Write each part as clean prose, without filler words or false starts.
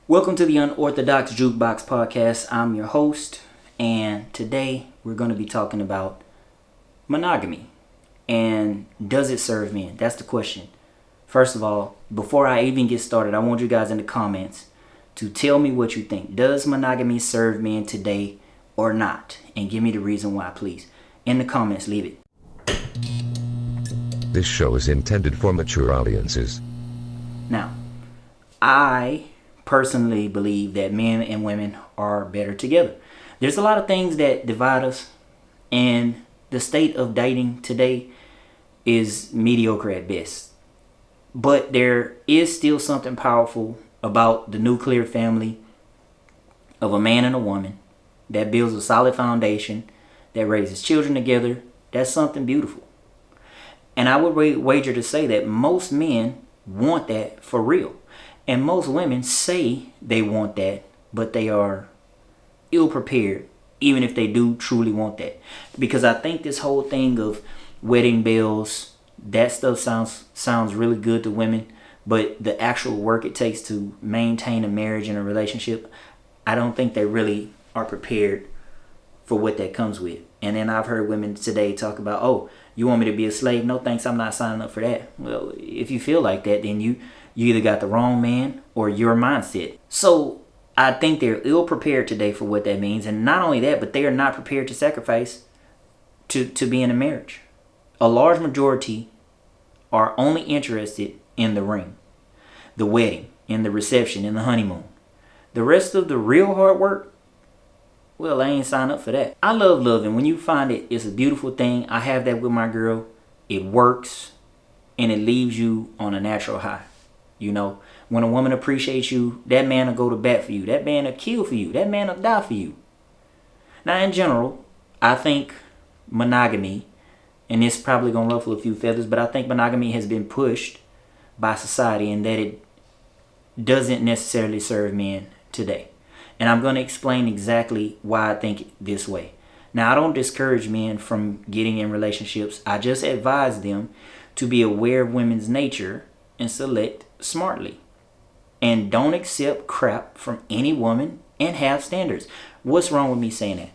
Welcome to the Unorthodox Jukebox Podcast. I'm your host, and today we're going to be talking about monogamy. And does it serve men? That's the question. First of all, before I even get started, I want you guys in the comments to tell me what you think. Does monogamy serve men today or not? And give me the reason why, please. In the comments, leave it. This show is intended for mature audiences. Now, I personally believe that men and women are better together. There's a lot of things that divide us, and the state of dating today is mediocre at best. But there is still something powerful about the nuclear family of a man and a woman that builds a solid foundation, that raises children together. That's something beautiful. And I would wager to say that most men want that for real. And most women say they want that, but they are ill prepared, even if they do truly want that. Because I think this whole thing of wedding bells, that stuff sounds really good to women, but the actual work it takes to maintain a marriage and a relationship, I don't think they really are prepared for what that comes with. And then I've heard women today talk about, oh, you want me to be a slave? No thanks, I'm not signing up for that. Well, if you feel like that, then you either got the wrong man or your mindset. So I think they're ill prepared today for what that means. And not only that, but they are not prepared to sacrifice to be in a marriage. A large majority are only interested in the ring, the wedding, in the reception, in the honeymoon. The rest of the real hard work, well, I ain't signed up for that. I love loving. When you find it, it's a beautiful thing. I have that with my girl. It works, and it leaves you on a natural high. You know, when a woman appreciates you, that man will go to bat for you. That man will kill for you. That man will die for you. Now, in general, I think monogamy, and it's probably going to ruffle a few feathers, but I think monogamy has been pushed by society and that it doesn't necessarily serve men today. And I'm going to explain exactly why I think this way. Now, I don't discourage men from getting in relationships. I just advise them to be aware of women's nature and select smartly. And don't accept crap from any woman and have standards. What's wrong with me saying that?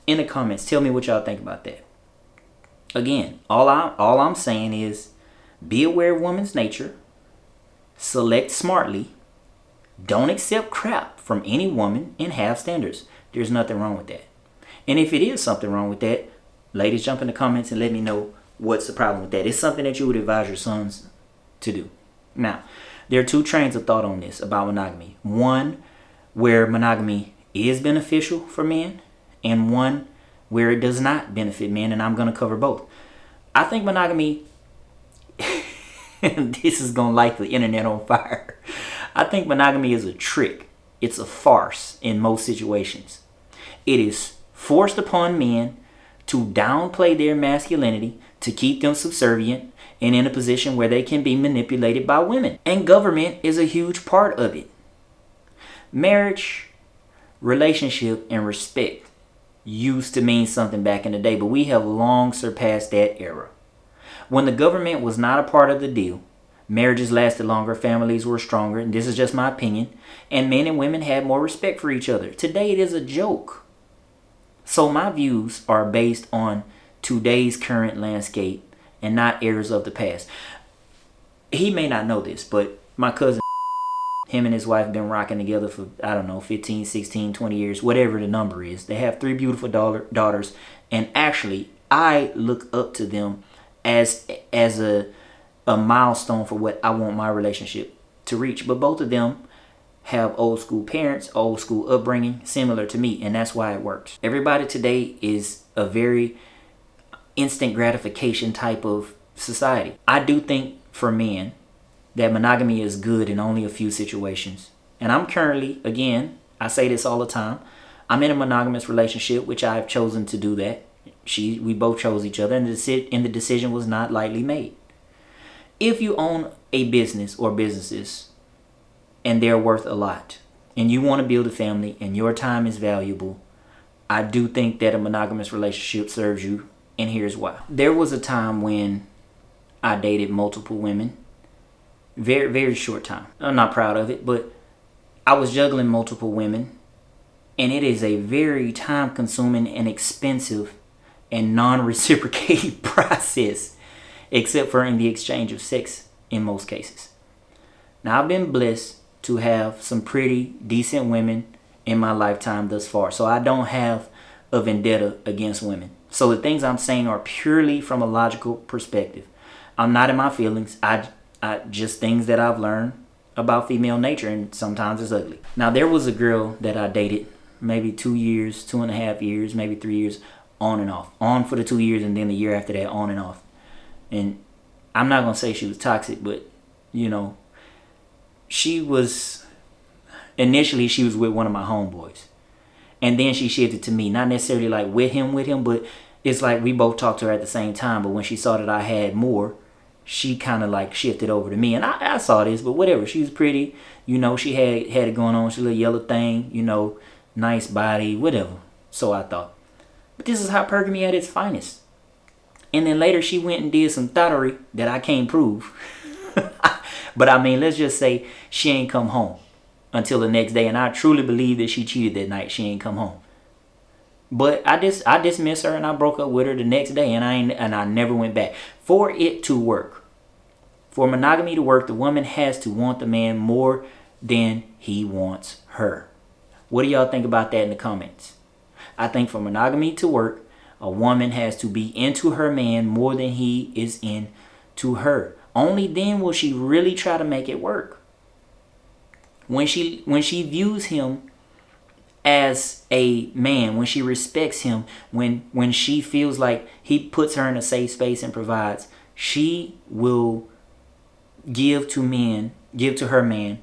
In the comments, tell me what y'all think about that. Again, all I'm saying is be aware of women's nature, select smartly, don't accept crap from any woman, and have standards. There's nothing wrong with that. And if it is something wrong with that, ladies, jump in the comments and let me know what's the problem with that. It's something that you would advise your sons to do. Now, there are two trains of thought on this about monogamy. One where monogamy is beneficial for men, and one where it does not benefit men, and I'm going to cover both. I think monogamy, and this is going to light the internet on fire. I think monogamy is a trick. It's a farce in most situations. It is forced upon men to downplay their masculinity, to keep them subservient and in a position where they can be manipulated by women. And government is a huge part of it. Marriage, relationship, and respect used to mean something back in the day, but we have long surpassed that era. When the government was not a part of the deal, marriages lasted longer, families were stronger, and this is just my opinion, and men and women had more respect for each other. Today it is a joke. So my views are based on today's current landscape and not eras of the past. He may not know this, but my cousin, him and his wife have been rocking together for, 15, 16, 20 years, whatever the number is. They have 3 beautiful daughters, and actually I look up to them as a milestone for what I want my relationship to reach. But both of them have old school parents, old school upbringing, similar to me, and that's why it works. Everybody today is a very instant gratification type of society. I do think for men that monogamy is good in only a few situations. And I'm currently, again, I say this all the time, I'm in a monogamous relationship, which I've chosen to do that. We both chose each other, and the decision was not lightly made. If you own a business or businesses and they're worth a lot, and you want to build a family and your time is valuable, I do think that a monogamous relationship serves you, and here's why. There was a time when I dated multiple women. Very, very short time. I'm not proud of it, but I was juggling multiple women, and it is a very time consuming and expensive and non-reciprocating process, except for in the exchange of sex in most cases. Now, I've been blessed to have some pretty decent women in my lifetime thus far, so I don't have a vendetta against women. So the things I'm saying are purely from a logical perspective. I'm not in my feelings. I just things that I've learned about female nature, and sometimes it's ugly. Now, there was a girl that I dated maybe 2 years, 2.5 years, maybe 3 years, on and off. On for the 2 years, and then the year after that, on and off. And I'm not going to say she was toxic, but, initially she was with one of my homeboys. And then she shifted to me. Not necessarily like with him, but it's like we both talked to her at the same time. But when she saw that I had more, she kind of like shifted over to me. And I saw this, but whatever. She was pretty. She had it going on. She a little yellow thing, nice body, whatever. So I thought. But this is hypergamy at its finest. And then later she went and did some thottery that I can't prove. But I mean, let's just say she ain't come home until the next day. And I truly believe that she cheated that night. She ain't come home. But I dismissed her and I broke up with her the next day. And I never went back. For it to work, for monogamy to work, the woman has to want the man more than he wants her. What do y'all think about that in the comments? I think for monogamy to work, a woman has to be into her man more than he is into her. Only then will she really try to make it work. When she views him as a man, when she respects him, when she feels like he puts her in a safe space and provides, she will give to her man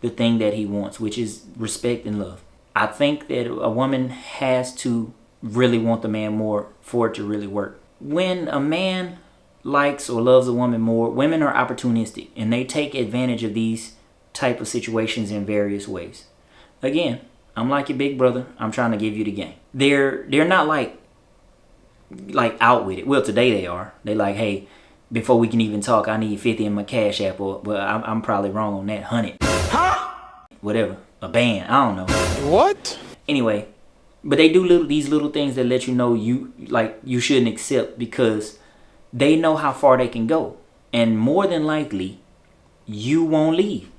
the thing that he wants, which is respect and love. I think that a woman has to really want the man more for it to really work. When a man likes or loves a woman more, women are opportunistic and they take advantage of these type of situations in various ways. Again, I'm like your big brother. I'm trying to give you the game. They're not like out with it. Well, today they are. They like, hey, before we can even talk, I need 50 in my cash app. But I'm probably wrong on that. 100. Huh? Whatever. A band. I don't know. What? Anyway, but they do these little things that let you know you shouldn't accept, because they know how far they can go. And more than likely, you won't leave.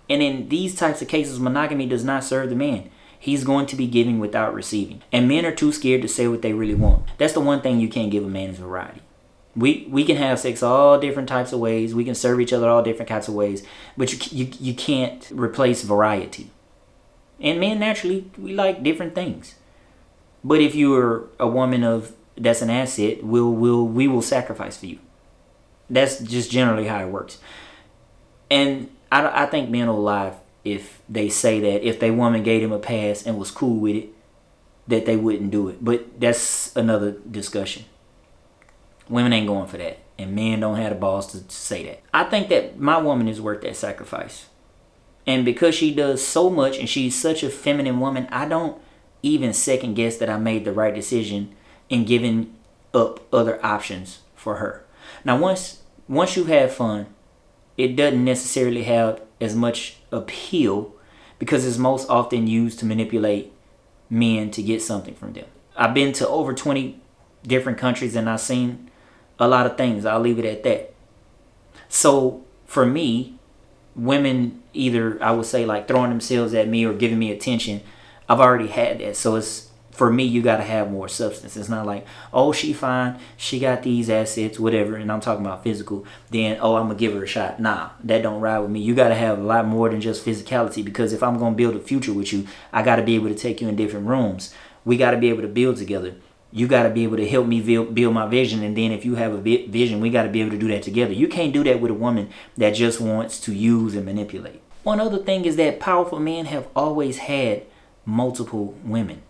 And in these types of cases, monogamy does not serve the man. He's going to be giving without receiving. And men are too scared to say what they really want. That's the one thing you can't give a man is variety. We can have sex all different types of ways. We can serve each other all different types of ways. But you can't replace variety. And men, naturally, we like different things. But if you're a woman that's an asset, we will sacrifice for you. That's just generally how it works. And I think men will lie if they say that if their woman gave them a pass and was cool with it, that they wouldn't do it. But that's another discussion. Women ain't going for that. And men don't have the balls to say that. I think that my woman is worth that sacrifice. And because she does so much and she's such a feminine woman, I don't even second guess that I made the right decision in giving up other options for her. Now, once you have fun, it doesn't necessarily have as much appeal because it's most often used to manipulate men to get something from them. I've been to over 20 different countries and I've seen a lot of things. I'll leave it at that. So for me, women either, I would say, like throwing themselves at me or giving me attention, I've already had that. So it's, for me, you got to have more substance. It's not like, oh, she fine, she got these assets, whatever, and I'm talking about physical, then, oh, I'm going to give her a shot. Nah, that don't ride with me. You got to have a lot more than just physicality, because if I'm going to build a future with you, I got to be able to take you in different rooms. We got to be able to build together. You got to be able to help me build my vision, and then if you have a vision, we got to be able to do that together. You can't do that with a woman that just wants to use and manipulate. One other thing is that powerful men have always had multiple women.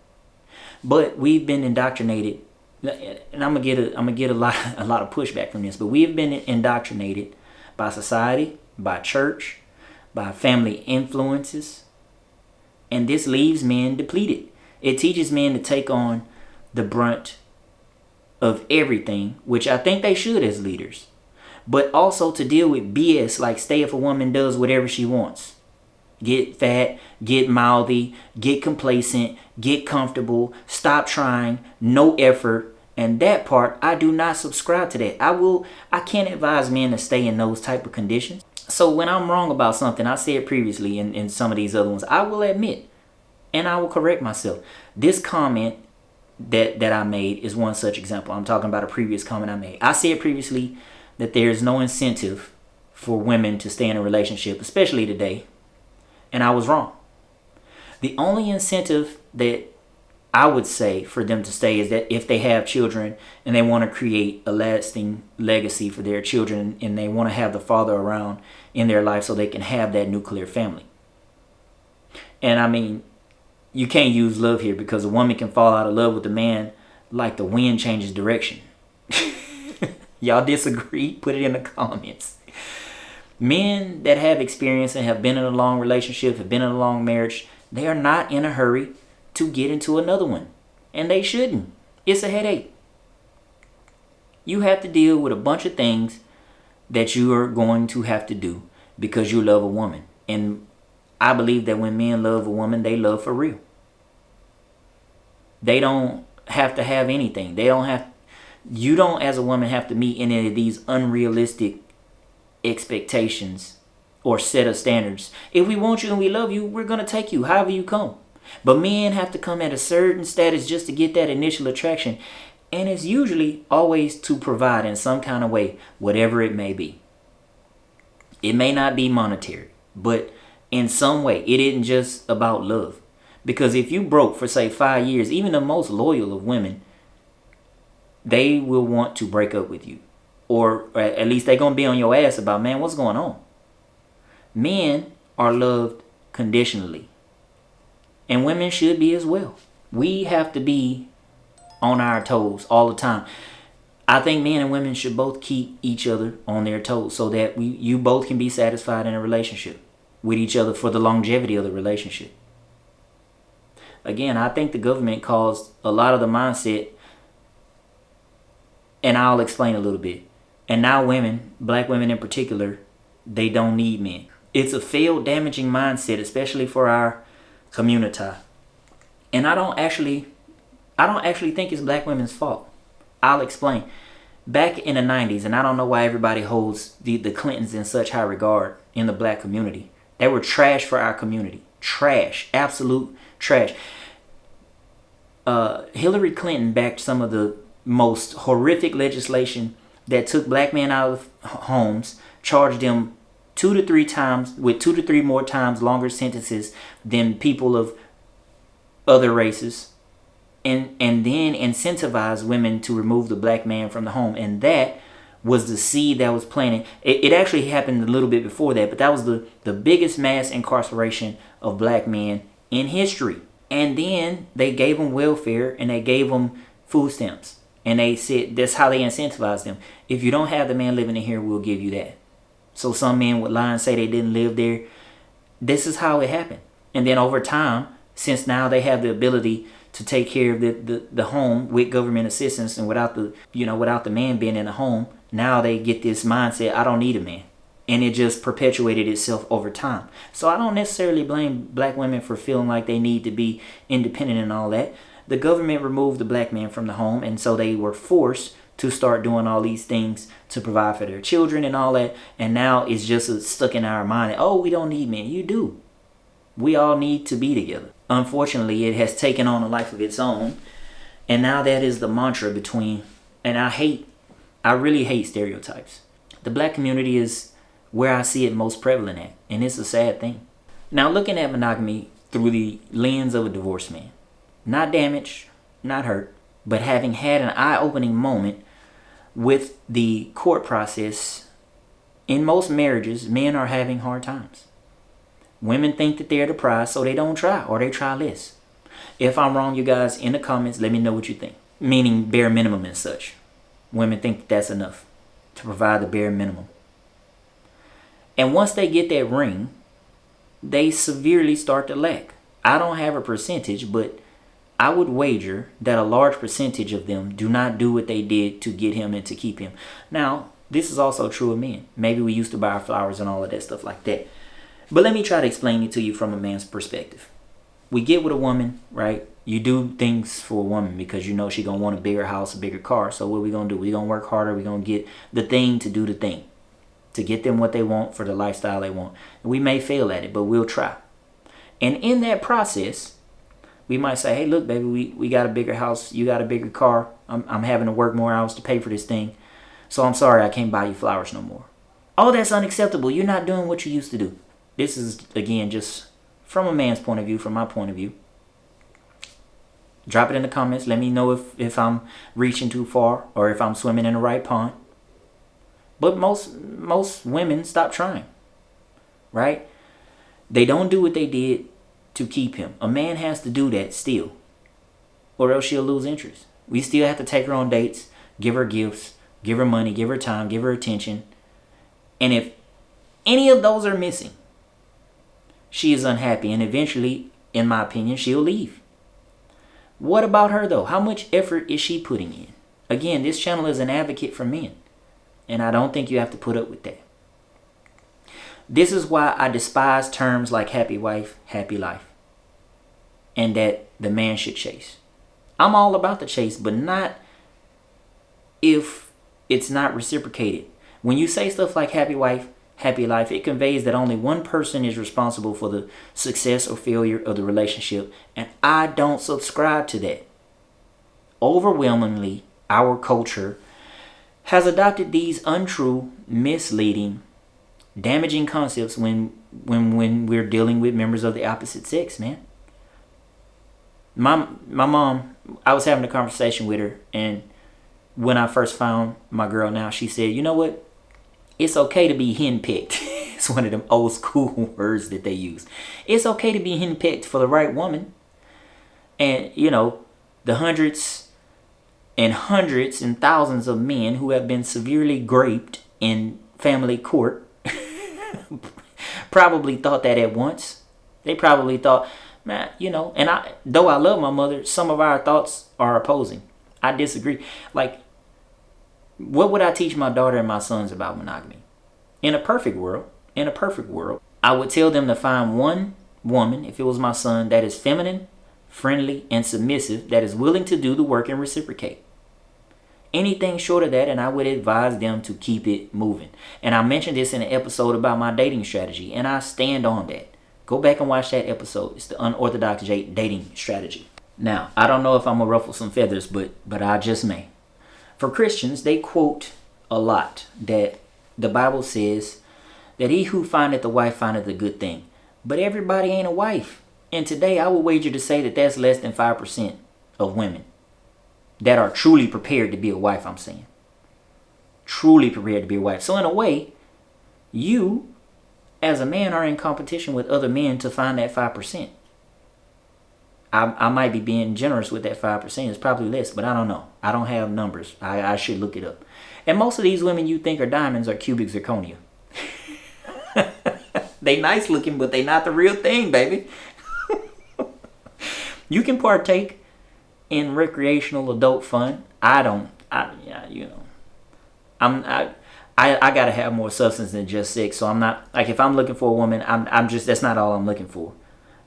But we've been indoctrinated, and I'm gonna get a lot of pushback from this. But we have been indoctrinated by society, by church, by family influences, and this leaves men depleted. It teaches men to take on the brunt of everything, which I think they should as leaders, but also to deal with BS like, stay if a woman does whatever she wants. Get fat, get mouthy, get complacent, get comfortable, stop trying, no effort. And that part, I do not subscribe to that. I can't advise men to stay in those type of conditions. So when I'm wrong about something, I said previously in some of these other ones, I will admit and I will correct myself. This comment that I made is one such example. I'm talking about a previous comment I made. I said previously that there's no incentive for women to stay in a relationship, especially today. And I was wrong. The only incentive that I would say for them to stay is that if they have children and they want to create a lasting legacy for their children and they want to have the father around in their life so they can have that nuclear family. And I mean, you can't use love here because a woman can fall out of love with a man like the wind changes direction. Y'all disagree? Put it in the comments. Men that have experience and have been in a long relationship, have been in a long marriage, they are not in a hurry to get into another one. And they shouldn't. It's a headache. You have to deal with a bunch of things that you are going to have to do because you love a woman. And I believe that when men love a woman, they love for real. They don't have to have anything. You don't as a woman have to meet any of these unrealistic expectations or set of standards. If we want you and we love you, we're going to take you however you come. But men have to come at a certain status just to get that initial attraction. And it's usually always to provide in some kind of way, whatever it may be. It may not be monetary, but in some way, it isn't just about love. Because if you broke for, say, 5 years, even the most loyal of women, they will want to break up with you. Or at least they're going to be on your ass about, man, what's going on? Men are loved conditionally. And women should be as well. We have to be on our toes all the time. I think men and women should both keep each other on their toes so that you both can be satisfied in a relationship with each other for the longevity of the relationship. Again, I think the government caused a lot of the mindset, and I'll explain a little bit. And now women, black women in particular, they don't need men. It's a failed, damaging mindset, especially for our community. And I don't actually think it's black women's fault. I'll explain. Back in the 90s, and I don't know why everybody holds the Clintons in such high regard in the black community. They were trash for our community. Trash. Absolute trash. Hillary Clinton backed some of the most horrific legislation that took black men out of homes, charged them 2 to 3 times, with 2 to 3 more times longer sentences than people of other races, and then incentivized women to remove the black man from the home. And that was the seed that was planted. It actually happened a little bit before that, but that was the biggest mass incarceration of black men in history. And then they gave them welfare and they gave them food stamps. And they said that's how they incentivized them. If you don't have the man living in here, we'll give you that. So some men would lie and say they didn't live there. This is how it happened. And then over time, since now they have the ability to take care of the home with government assistance and without the man being in the home, now they get this mindset, I don't need a man. And it just perpetuated itself over time. So I don't necessarily blame black women for feeling like they need to be independent and all that. The government removed the black man from the home, and so they were forced to start doing all these things to provide for their children and all that. And now it's just stuck in our mind that, oh, we don't need men. You do. We all need to be together. Unfortunately, it has taken on a life of its own. And now that is the mantra between, and I really hate stereotypes. The black community is where I see it most prevalent at, and it's a sad thing. Now, looking at monogamy through the lens of a divorced man, not damaged, not hurt, but having had an eye-opening moment with the court process, in most marriages, men are having hard times. Women think that they're the prize, so they don't try, or they try less. If I'm wrong, you guys, in the comments, let me know what you think. Meaning bare minimum and such. Women think that that's enough to provide the bare minimum. And once they get that ring, they severely start to lack. I don't have a percentage, but I would wager that a large percentage of them do not do what they did to get him and to keep him. Now, this is also true of men. Maybe we used to buy our flowers and all of that stuff like that. But let me try to explain it to you from a man's perspective. We get with a woman, right? You do things for a woman because you know she gonna want a bigger house, a bigger car. So what we gonna do? We gonna work harder. We gonna get the thing to do the thing, to get them what they want for the lifestyle they want. And we may fail at it, but we'll try. And in that process, we might say, hey, look, baby, we got a bigger house. You got a bigger car. I'm having to work more hours to pay for this thing. So I'm sorry, I can't buy you flowers no more. Oh, that's unacceptable. You're not doing what you used to do. This is, again, just from a man's point of view, from my point of view. Drop it in the comments. Let me know if I'm reaching too far or if I'm swimming in the right pond. But most women stop trying, right? They don't do what they did to keep him. A man has to do that still, or else she'll lose interest. We still have to take her on dates, give her gifts, give her money, give her time, give her attention. And if any of those are missing, she is unhappy, and eventually, in my opinion, she'll leave. What about her though? How much effort is she putting in? Again, this channel is an advocate for men, and I don't think you have to put up with that. This is why I despise terms like happy wife, happy life, and that the man should chase. I'm all about the chase, but not if it's not reciprocated. When you say stuff like happy wife, happy life, it conveys that only one person is responsible for the success or failure of the relationship, and I don't subscribe to that. Overwhelmingly, our culture has adopted these untrue, misleading, damaging concepts when we're dealing with members of the opposite sex, man. My mom, I was having a conversation with her, and when I first found my girl now, she said, you know what? It's okay to be henpicked. It's one of them old school words that they use. It's okay to be henpicked for the right woman. And, you know, the hundreds and thousands of men who have been severely raped in family court probably thought that at once. They probably thought, man, you know, and though I love my mother, some of our thoughts are opposing. I disagree. Like, what would I teach my daughter and my sons about monogamy? In a perfect world, I would tell them to find one woman, if it was my son, that is feminine, friendly, and submissive, that is willing to do the work and reciprocate. Anything short of that, and I would advise them to keep it moving. And I mentioned this in an episode about my dating strategy, and I stand on that. Go back and watch that episode. It's the unorthodox dating strategy. Now, I don't know if I'm going to ruffle some feathers, but I just may. For Christians, they quote a lot that the Bible says that he who findeth a wife findeth a good thing. But everybody ain't a wife. And today I would wager to say that that's less than 5% of women that are truly prepared to be a wife, I'm saying. Truly prepared to be a wife. So in a way, you as a man are in competition with other men to find that 5%. I might be being generous with that 5%. It's probably less, but I don't know. I don't have numbers. I should look it up. And most of these women you think are diamonds are cubic zirconia. They nice looking, but they not the real thing, baby. You can partake in recreational adult fun. I gotta have more substance than just sex. So I'm not, like, if I'm looking for a woman, I'm just, that's not all I'm looking for.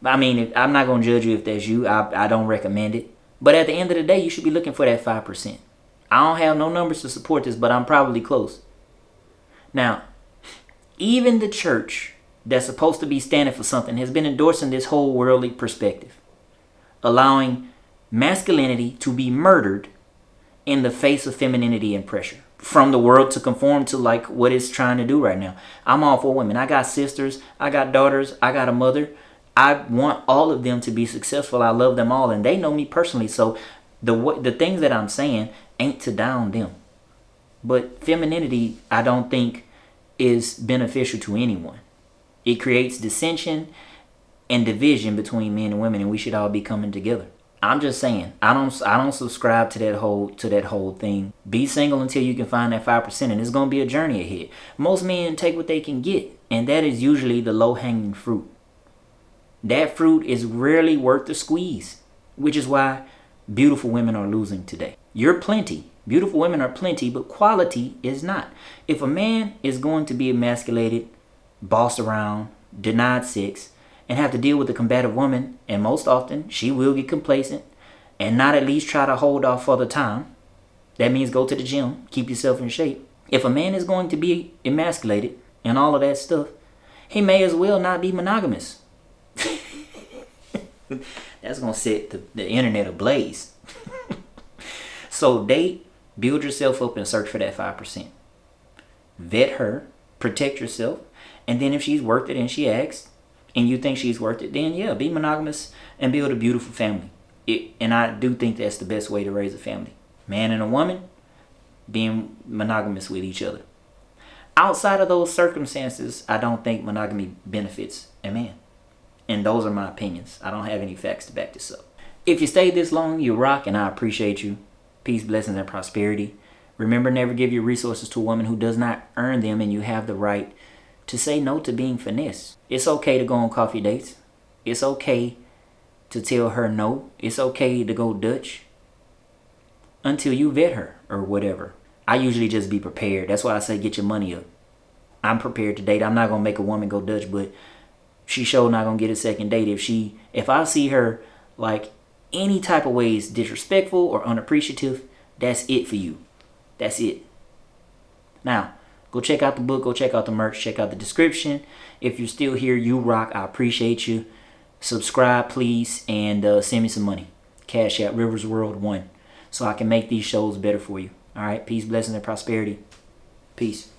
I mean, I'm not going to judge you if that's you. I don't recommend it. But at the end of the day, you should be looking for that 5%. I don't have no numbers to support this, but I'm probably close. Now, even the church that's supposed to be standing for something has been endorsing this whole worldly perspective, allowing masculinity to be murdered in the face of femininity and pressure from the world to conform to like what it's trying to do right now. I'm all for women. I got sisters, I got daughters, I got a mother. I want all of them to be successful. I love them all, and they know me personally. So the things that I'm saying ain't to down them. But femininity, I don't think, is beneficial to anyone. It creates dissension and division between men and women, and we should all be coming together. I'm just saying, I don't subscribe to that whole thing. Be single until you can find that 5%, and it's gonna be a journey ahead. Most men take what they can get, and that is usually the low-hanging fruit. That fruit is rarely worth the squeeze, which is why beautiful women are losing today. You're plenty. Beautiful women are plenty, but quality is not. If a man is going to be emasculated, bossed around, denied sex, and have to deal with a combative woman, and most often she will get complacent and not at least try to hold off for the time. That means go to the gym, keep yourself in shape. If a man is going to be emasculated and all of that stuff, he may as well not be monogamous. That's going to set the internet ablaze. So date, build yourself up and search for that 5%. Vet her, protect yourself, and then if she's worth it and she asks, and you think she's worth it, then yeah, be monogamous and build a beautiful family. And I do think that's the best way to raise a family. Man and a woman being monogamous with each other. Outside of those circumstances, I don't think monogamy benefits a man. And those are my opinions. I don't have any facts to back this up. If you stayed this long, you rock, and I appreciate you. Peace, blessings, and prosperity. Remember, never give your resources to a woman who does not earn them, and you have the right to say no to being finessed. It's okay to go on coffee dates. It's okay to tell her no. It's okay to go Dutch until you vet her or whatever. I usually just be prepared. That's why I say get your money up. I'm prepared to date. I'm not going to make a woman go Dutch, but she sure not going to get a second date if I see her like any type of ways disrespectful or unappreciative. That's it for you. That's it. Now, go check out the book. Go check out the merch. Check out the description. If you're still here, you rock. I appreciate you. Subscribe, please, and send me some money. Cash App Rivers World 1 so I can make these shows better for you. All right. Peace, blessings, and prosperity. Peace.